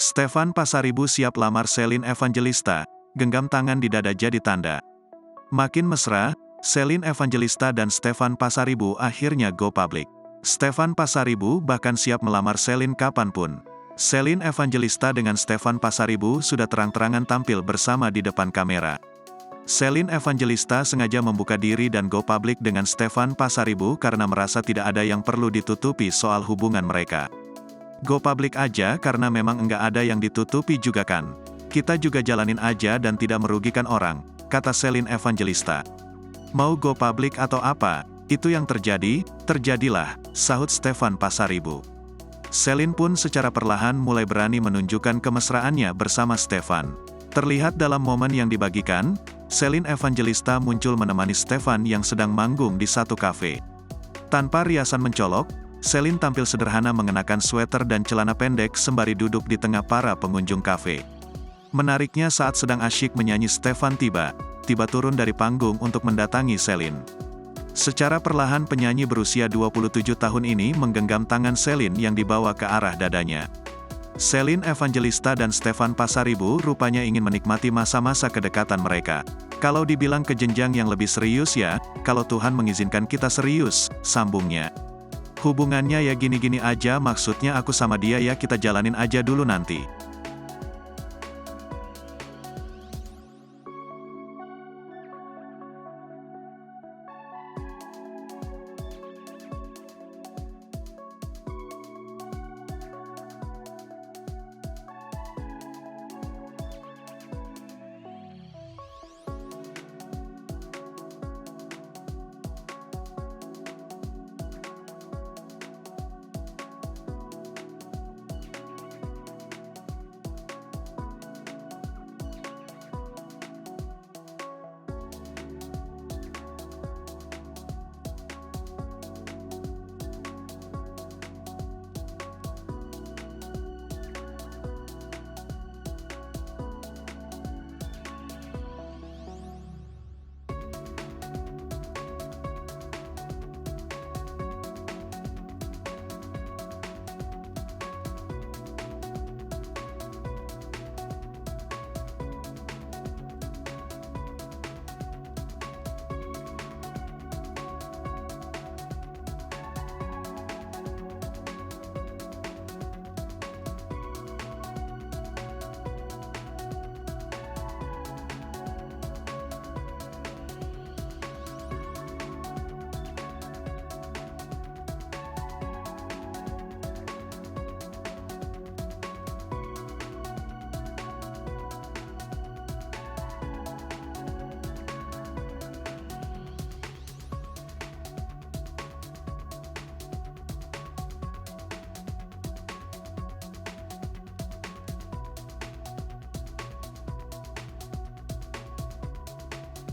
Stefan Pasaribu siap lamar Selin Evangelista, genggam tangan di dada jadi tanda. Makin mesra, Selin Evangelista dan Stefan Pasaribu akhirnya go public. Stefan Pasaribu bahkan siap melamar Selin kapanpun. Selin Evangelista dengan Stefan Pasaribu sudah terang-terangan tampil bersama di depan kamera. Selin Evangelista sengaja membuka diri dan go public dengan Stefan Pasaribu karena merasa tidak ada yang perlu ditutupi soal hubungan mereka. Go public aja karena memang enggak ada yang ditutupi juga kan. Kita juga jalanin aja dan tidak merugikan orang, kata Selin Evangelista. Mau go public atau apa, itu yang terjadi, terjadilah, sahut Stefan Pasaribu. Selin pun secara perlahan mulai berani menunjukkan kemesraannya bersama Stefan. Terlihat dalam momen yang dibagikan, Selin Evangelista muncul menemani Stefan yang sedang manggung di satu kafe. Tanpa riasan mencolok, Selin tampil sederhana mengenakan sweater dan celana pendek sembari duduk di tengah para pengunjung kafe. Menariknya saat sedang asyik menyanyi Stefan tiba turun dari panggung untuk mendatangi Selin. Secara perlahan penyanyi berusia 27 tahun ini menggenggam tangan Selin yang dibawa ke arah dadanya. Selin Evangelista dan Stefan Pasaribu rupanya ingin menikmati masa-masa kedekatan mereka. Kalau dibilang ke jenjang yang lebih serius ya, kalau Tuhan mengizinkan kita serius, sambungnya. Hubungannya ya gini-gini aja, maksudnya aku sama dia ya kita jalanin aja dulu nanti.